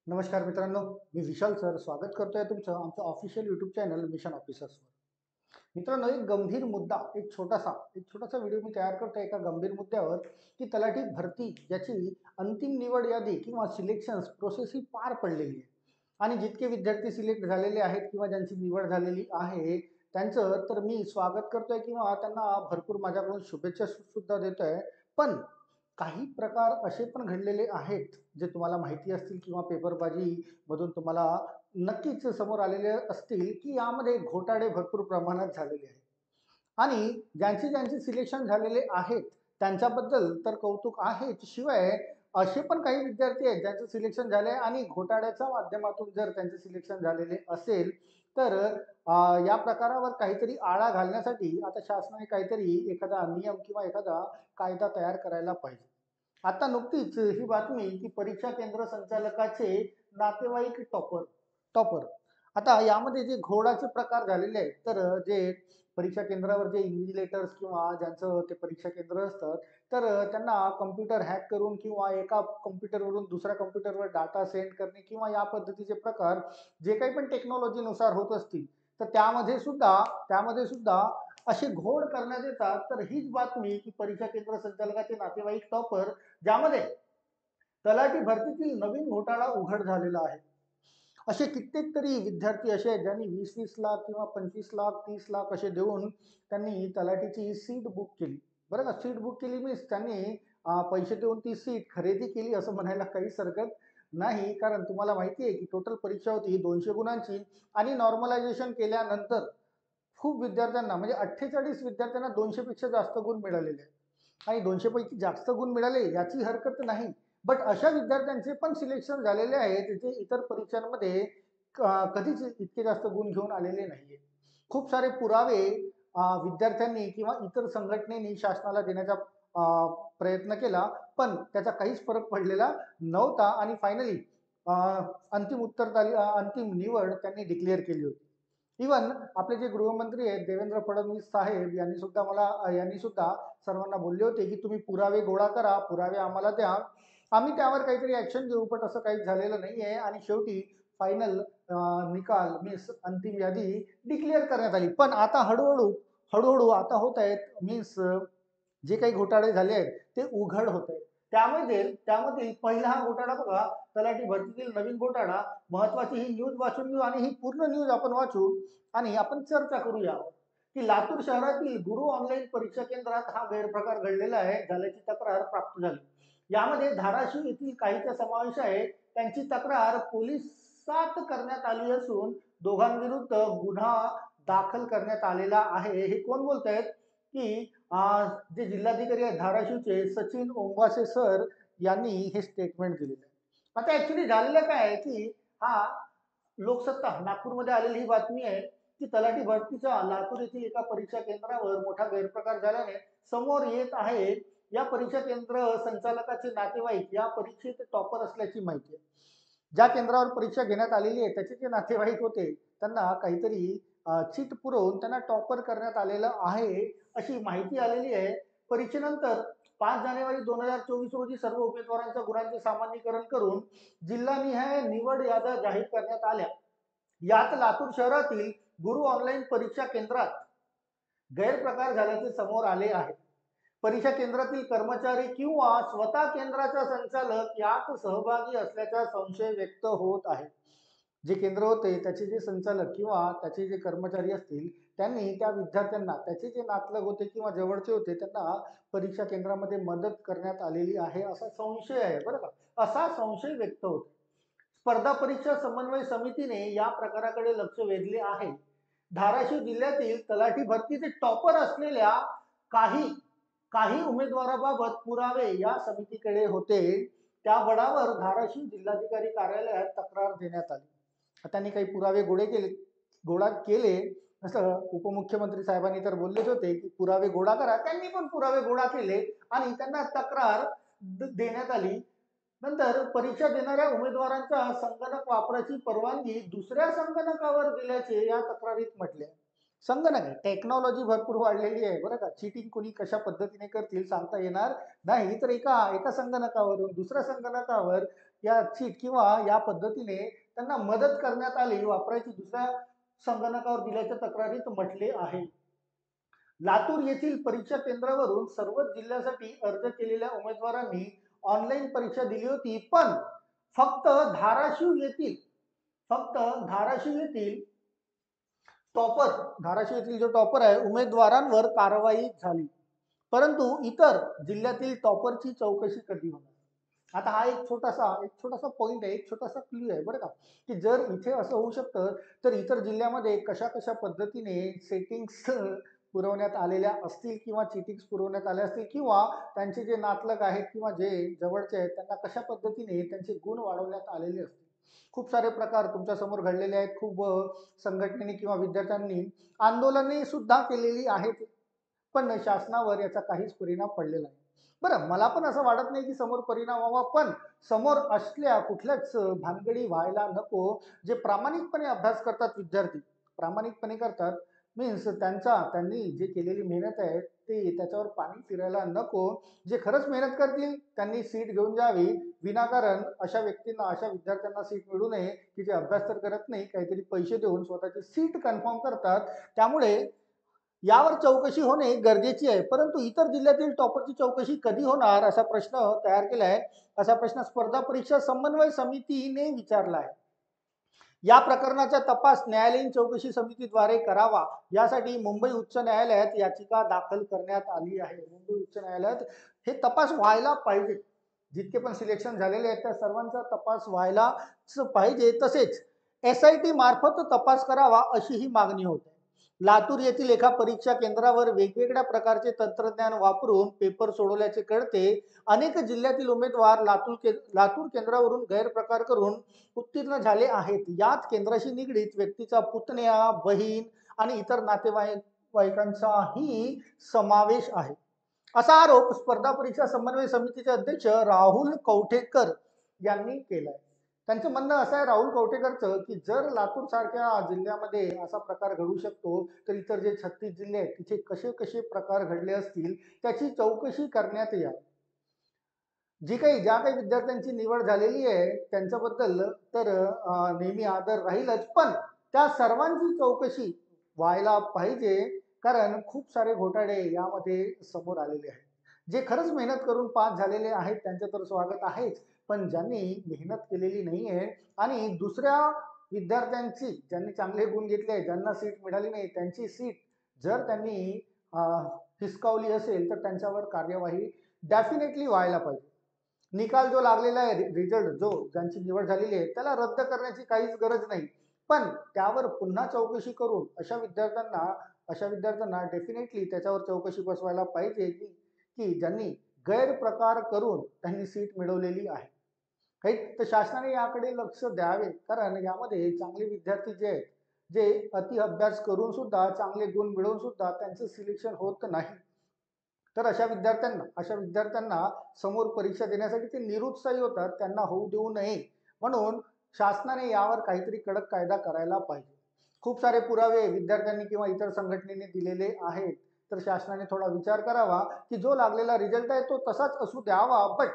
नमस्कार मित्रांनो, मी विशाल सर स्वागत करतोय तुमचं आमचं ऑफिशियल यूट्यूब चॅनल मिशन ऑफिसर्सवर. मित्रांनो, एक गंभीर मुद्दा, एक छोटासा व्हिडिओ मी तयार करतोय एका गंभीर मुद्द्यावर, की तलाठी भरती याची अंतिम निवड यादी किंवा सिलेक्शन्स प्रोसेस ही पार पडलेली आहे. आणि जितके विद्यार्थी सिलेक्ट झालेले आहेत किंवा ज्यांची निवड झालेली आहे, त्यांचं तर मी स्वागत करतोय किंवा त्यांना भरपूर माझ्याकडून शुभेच्छा सुद्धा देतोय. पण काही प्रकार असे पण घडलेले आहेत, जे तुम्हाला माहिती असतील किंवा पेपरबाजी मधून तुम्हाला नक्कीच समोर आलेले असतील, की यामध्ये घोटाळे भरपूर प्रमाणात झालेले आहेत. आणि ज्यांचे सिलेक्शन झालेले आहेत, त्यांच्याबद्दल तर कौतुक आहेच. शिवाय असे पण काही विद्यार्थी आहेत ज्यांचं सिलेक्शन झालंय आणि घोटाळ्याच्या माध्यमातून जर त्यांचे सिलेक्शन झालेले असेल, तर या प्रकारावर काहीतरी आळा घालण्यासाठी आता शासनाने काहीतरी एखादा नियम किंवा एखादा कायदा तयार करायला पाहिजे. आता नुकतीच ही बातमी, की परीक्षा केंद्र संचालकाचे नातेवाईक टॉपर टॉपर आता यामध्ये जे घोडाचे प्रकार झालेले आहेत, तर जे परीक्षा केंद्रावर जे इन्व्हिजिलेटर्स किंवा ज्यांचं ते परीक्षा केंद्र असतं, तर त्यांना कॉम्प्युटर हॅक करून किंवा एका कॉम्प्युटरवरून दुसऱ्या कॉम्प्युटरवर डाटा सेंड करणे किंवा या पद्धतीचे प्रकार जे काही पण टेक्नॉलॉजीनुसार होत असतील, तर त्यामध्ये सुद्धा असे घोड करण्यात येतात. तर हीच बातमी, की परीक्षा केंद्र संचालकाचे नातेवाईक टॉपर, ज्यामध्ये तलाठी भरतीतील नवीन घोटाळा उघड झालेला आहे. असे कित्येक तरी विद्यार्थी असे आहेत ज्यांनी 20-20 लाख किंवा 25 लाख 30 लाख असे देऊन त्यांनी तलाठीची सीट बुक केली. बरं का, सीट बुक केली मीन्स त्यांनी पैसे देऊन ती सीट खरेदी केली असं म्हणायला काहीच हरकत नाही. कारण तुम्हाला माहिती आहे, की टोटल परीक्षा होती 200 गुणांची आणि नॉर्मलायझेशन केल्यानंतर खूप विद्यार्थ्यांना म्हणजे 48 विद्यार्थ्यांना 200 पेक्षा जास्त गुण मिळालेले आहेत. आणि 200 पैकी जास्त गुण मिळाले याची हरकत नाही. बट अशा विद्यार्थ्यांचे पण सिलेक्शन झालेले आहेत, जे इतर परीक्षांमध्ये कधीच इतके जास्त गुण घेऊन आलेले नाहीये. खूप सारे पुरावे विद्यार्थ्यांनी किंवा इतर संघटनेनी शासनाला देण्याचा प्रयत्न केला, पण त्याचा काहीच फरक पडलेला नव्हता आणि फायनली अंतिम निवड त्यांनी डिक्लेअर केली होती. इवन आपले जे गृहमंत्री आहेत देवेंद्र फडणवीस साहेब यांनी सुद्धा सर्वांना बोलले होते, की तुम्ही पुरावे गोळा करा, पुरावे आम्हाला द्या, आम्ही त्यावर काहीतरी ऍक्शन घेऊ. पण असं काही झालेलं नाहीये आणि शेवटी फायनल निकाल मीन्स अंतिम यादी डिक्लेअर करण्यात आली. पण आता हळूहळू आता होत आहेत मीन्स जे काही घोटाळे झाले आहेत ते उघड होत आहेत. त्यामधील पहिला हा घोटाळा बघा, तलाठी भरतीतील नवीन घोटाळा. महत्वाची ही न्यूज वाचून घेऊ आणि ही पूर्ण न्यूज आपण वाचू आणि आपण चर्चा करूया, की लातूर शहरातील गुरु ऑनलाईन परीक्षा केंद्रात हा गैरप्रकार घडलेला आहे, झाल्याची तक्रार प्राप्त झाली. यामध्ये धाराशिव येथील काहीचा समावेश आहे. त्यांची तक्रार पोलिसात करण्यात आली असून दोघांविरुद्ध गुन्हा दाखल करण्यात आलेला आहे. हे कोण बोलतायत, की जे जिल्हाधिकारी आहेत धाराशिवचे सचिन ओंबासे सर यांनी हे स्टेटमेंट दिलेलं आहे. आता ऍक्च्युली झालेलं काय आहे, की हा लोकसत्ता नागपूरमध्ये आलेली ही बातमी आहे, की तलाठी भरतीच्या लातूर येथील एका परीक्षा केंद्रावर मोठा गैरप्रकार झाल्याने समोर येत आहे. या परीक्षा केंद्र संचालकाचे नातेवाईक या परीक्षेत टॉपर असल्याची माहिती आहे. ज्या केंद्रावर परीक्षा घेण्यात आलेली आहे त्याचे जे नातेवाईक होते, त्यांना काहीतरी चीट पुरवून त्यांना टॉपर करण्यात आलेलं आहे, अशी माहिती आलेली आहे. परीक्षेनंतर 5 जानेवारी 2024 रोजी सर्व उमेदवारांच्या गुणांचे सामान्यीकरण करून जिल्हानिहाय निवड याद्या जाहीर करण्यात आल्या. यात लातूर शहरातील गुरु ऑनलाईन परीक्षा केंद्रात गैरप्रकार झाल्याचे समोर आले आहे. परीक्षा केंद्रातील कर्मचारी किंवा स्वतः केंद्राचा संचालक यात सहभागी असल्याचा संशय व्यक्त होत आहे. जे केंद्र होते त्याचे जे संचालक किंवा त्याचे जे कर्मचारी असतील, त्यांनी त्या विद्यार्थ्यांना त्याचे जे नातलग होते किंवा जवळचे होते त्यांना परीक्षा केंद्रामध्ये मदत करण्यात आलेली आहे असा संशय आहे. बरं का, असा संशय व्यक्त होतो. स्पर्धा परीक्षा समन्वय समितीने या प्रकाराकडे लक्ष वेधले आहे. धाराशिव जिल्ह्यातील तलाठी भरतीचे टॉपर असलेल्या काही काही उमेदवाराबाबत पुरावे या समितीकडे होते. त्या बळावर धाराशिव जिल्हाधिकारी कार्यालयात तक्रार देण्यात आली. त्यांनी काही पुरावे गोळा केले असं उपमुख्यमंत्री साहेबांनी तर बोललेच होते, की पुरावे गोळा करा. त्यांनी पण पुरावे गोळा केले आणि त्यांना तक्रार देण्यात आली. नंतर परीक्षा देणाऱ्या उमेदवारांच्या संगणक वापराची परवानगी दुसऱ्या संगणकावर दिल्याचे या तक्रारीत म्हटले. संगणक आहे, टेक्नॉलॉजी भरपूर वाढलेली आहे बरं का. चीटिंग कोणी कशा पद्धतीने करतील सांगता येणार नाही. तर एका एका संगणकावरून दुसऱ्या संगणकावर या चीट किंवा या पद्धतीने त्यांना मदत करण्यात आली वापरायची दुसऱ्या संगणकावर दिल्याच्या तक्रारीत म्हटले आहे. लातूर येथील परीक्षा केंद्रावरून सर्वच जिल्ह्यासाठी अर्ज केलेल्या उमेदवारांनी ऑनलाईन परीक्षा दिली होती, पण फक्त धाराशिव येथील फक्त धाराशिव येथील टॉपर धाराशिव येथील जो टॉपर आहे उमेदवारांवर कारवाई झाली, परंतु इतर जिल्ह्यातील टॉपरची चौकशी कधी होणार? आता हा एक छोटासा पॉइंट आहे, एक छोटासा क्ल्यू आहे बरं का, की जर इथे असं होऊ शकतं तर इतर जिल्ह्यामध्ये कशा कशा पद्धतीने सेटिंग्स पुरवण्यात आलेल्या असतील किंवा चिटिंग्स पुरवण्यात आल्या असतील किंवा त्यांचे जे नातलग आहेत किंवा जे जवळचे आहेत त्यांना कशा पद्धतीने त्यांचे गुण वाढवण्यात आलेले असतील. खूप सारे प्रकार तुमच्या समोर घडलेले आहेत. खूप संघटनेने किंवा विद्यार्थ्यांनी आंदोलने सुद्धा केलेली आहेत, पण शासनावर याचा काहीच परिणाम पडलेला नाही. बरं, मला पण असं वाटत नाही की समोर परिणाम व्हावा, पण समोर असल्या कुठल्याच भानगडी व्हायला नको. जे प्रामाणिकपणे अभ्यास करतात विद्यार्थी, प्रामाणिकपणे करतात, मीन्स त्यांनी जे केलेली मेहनत आहे ते त्याच्यावर पाणी फिरायला नको. जे खरंच मेहनत करतील त्यांनी सीट घेऊन जावी. विनाकारण अशा व्यक्तींना, अशा विद्यार्थ्यांना सीट मिळू नये की जे अभ्यास तर करत नाही, काहीतरी पैसे देऊन स्वतःची सीट कन्फर्म करतात. त्यामुळे यावर चौकशी होणे गरजेची आहे. परंतु इतर जिल्ह्यातील टॉपरची चौकशी कधी होणार असा प्रश्न तयार केला आहे. असा प्रश्न स्पर्धा परीक्षा समन्वय समितीने विचारला आहे. या प्रकरणाचा तपास न्यायालयीन चौकशी समितीद्वारे करावा यासाठी मुंबई उच्च न्यायालयात याचिका दाखल करण्यात आली आहे. मुंबई उच्च न्यायालयात हे तपास व्हायला पाहिजे. जितके पण सिलेक्शन झालेले आहेत त्या सर्वांचा तपास व्हायलाच पाहिजे. तसेच SIT मार्फत तपास करावा अशी ही मागणी होते. लातूर येथील एका परीक्षा केंद्रावर वेगवेगळ्या प्रकारचे तंत्रज्ञान वापरून पेपर सोडवल्याचे कळते. अनेक जिल्ह्यातील उमेदवार लातूर केंद्रावरून गैरप्रकार करून उत्तीर्ण झाले आहेत. यात केंद्राशी निगडीत व्यक्तीचा पुतण्या, बहीण आणि इतर नातेवाईकांचाही समावेश आहे, असा आरोप स्पर्धा परीक्षा समन्वय समितीचे अध्यक्ष राहुल कवठेकर यांनी केलाय. त्यांचं म्हणणं असं आहे राहुल कवठेकरचं, की जर लातूर सारख्या जिल्ह्यामध्ये असा प्रकार घडू शकतो तर इतर जे 36 जिल्हे आहेत तिथे कसे कसे प्रकार घडले असतील त्याची चौकशी करण्यात यावी. ज्या काही विद्यार्थ्यांची निवड झालेली आहे त्यांच्याबद्दल तर नेहमी आदर राहीलच, पण त्या सर्वांची चौकशी व्हायला पाहिजे. कारण खूप सारे घोटाळे यामध्ये समोर आलेले आहेत. जे खरंच मेहनत करून पास झालेले आहेत त्यांचं तर स्वागत आहेच, पण ज्यांनी मेहनत केलेली नाहीये आणि दुसऱ्या विद्यार्थ्यांची, ज्यांनी चांगले गुण घेतले, ज्यांना सीट मिळाली नाही, त्यांची सीट जर त्यांनी हिसकावली असेल तर त्यांच्यावर कार्यवाही डेफिनेटली व्हायला पाहिजे. निकाल जो लागलेला आहे, रिझल्ट जो ज्यांची निवड झालेली आहे त्याला रद्द करण्याची काहीच गरज नाही, पण त्यावर पुन्हा चौकशी करून अशा विद्यार्थ्यांना डेफिनेटली त्याच्यावर चौकशी बसवायला पाहिजे की की ज्यांनी गैरप्रकार करून त्यांनी सीट मिळवलेली आहे. काही तर शासनाने याकडे लक्ष द्यावे, कारण यामध्ये चांगले विद्यार्थी जे आहेत, जे अति अभ्यास करून सुद्धा चांगले गुण मिळवून सुद्धा त्यांचं सिलेक्शन होत नाही. तर अशा विद्यार्थ्यांना समोर परीक्षा देण्यासाठी ते निरुत्साही होतात, त्यांना होऊ देऊ नये. म्हणून शासनाने यावर काहीतरी कडक कायदा करायला पाहिजे. खूप सारे पुरावे विद्यार्थ्यांनी किंवा इतर संघटनेने दिलेले आहेत, तर शासनाने थोडा विचार करावा की जो लागलेला रिझल्ट आहे तो तसाच असू द्यावा, बट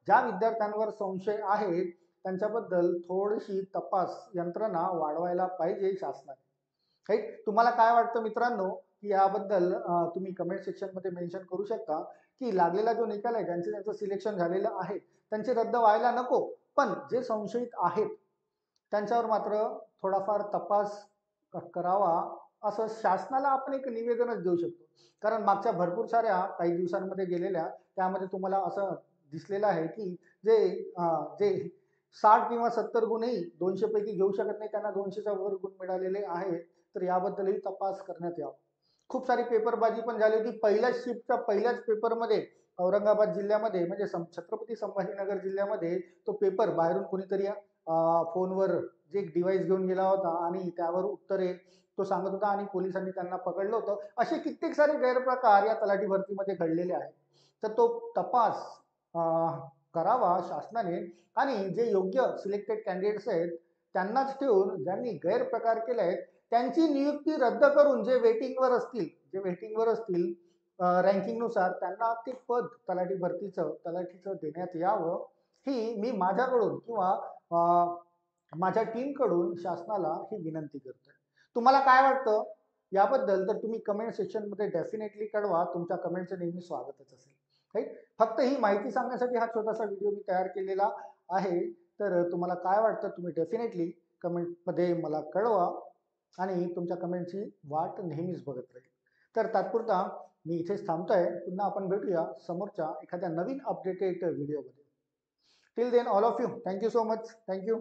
ज्या विद्यार्थ्यांवर संशय आहेत त्यांच्याबद्दल थोडीशी तपास यंत्रणा वाढवायला पाहिजे शासनाने. राईट, तुम्हाला काय वाटतं मित्रांनो, की याबद्दल तुम्ही कमेंट सेक्शनमध्ये मेन्शन करू शकता की लागलेला जो निकाल आहे, ज्यांचं सिलेक्शन झालेलं आहे त्यांचे रद्द व्हायला नको, पण जे संशयित आहेत त्यांच्यावर मात्र थोडाफार तपास करावा, असं शासनाला आपण एक निवेदनच देऊ शकतो. कारण मागच्या भरपूर साऱ्या काही दिवसांमध्ये गेलेल्या त्यामध्ये तुम्हाला असं दिसलेलं आहे की जे 60 किंवा 70 गुणही 200 पैकी घेऊ शकत नाही त्यांना 200च्या वर गुण मिळालेले आहेत. तर याबद्दलही तपास करण्यात यावा. खूप सारी पेपरबाजी पण झाली होती. पहिल्याच शिफ्टच्या पहिल्याच पेपरमध्ये औरंगाबाद जिल्ह्यामध्ये म्हणजे छत्रपती संभाजीनगर जिल्ह्यामध्ये तो पेपर बाहेरून कोणीतरी फोनवर जे एक डिव्हाइस घेऊन गेला होता आणि त्यावर उत्तरे तो सांगत होता आणि पोलिसांनी त्यांना पकडलं होतं. असे कित्येक सारे गैरप्रकार या तलाठी भरतीमध्ये घडलेले आहेत. तर तो तपास करावा शासनाने आणि जे योग्य सिलेक्टेड कॅन्डिडेट्स आहेत त्यांनाच ठेवून ज्यांनी गैरप्रकार केले आहेत त्यांची नियुक्ती रद्द करून जे वेटिंगवर असतील रँकिंगनुसार त्यांना ते पद तलाठीचं देण्यात यावं, ही मी माझ्याकडून किंवा माझ्या टीमकडून शासनाला ही विनंती करतोय. तुम्हाला काय वाटतं याबद्दल? तर तुम्ही कमेंट सेक्शनमध्ये डेफिनेटली कळवा. तुमच्या कमेंटचं नेहमी स्वागतच असेल. राईट. फक्त ही माहिती सांगण्यासाठी हा छोटासा व्हिडिओ मी तयार केलेला आहे. तर तुम्हाला काय वाटतं तुम्ही डेफिनेटली कमेंटमध्ये मला कळवा आणि तुमच्या कमेंटची वाट नेहमीच बघत राहील. तर तात्पुरता मी इथेच थांबतोय. पुन्हा आपण भेटूया समोरच्या एखाद्या नवीन अपडेटेड व्हिडिओमध्ये. Till then all of you, thank you so much. Thank you.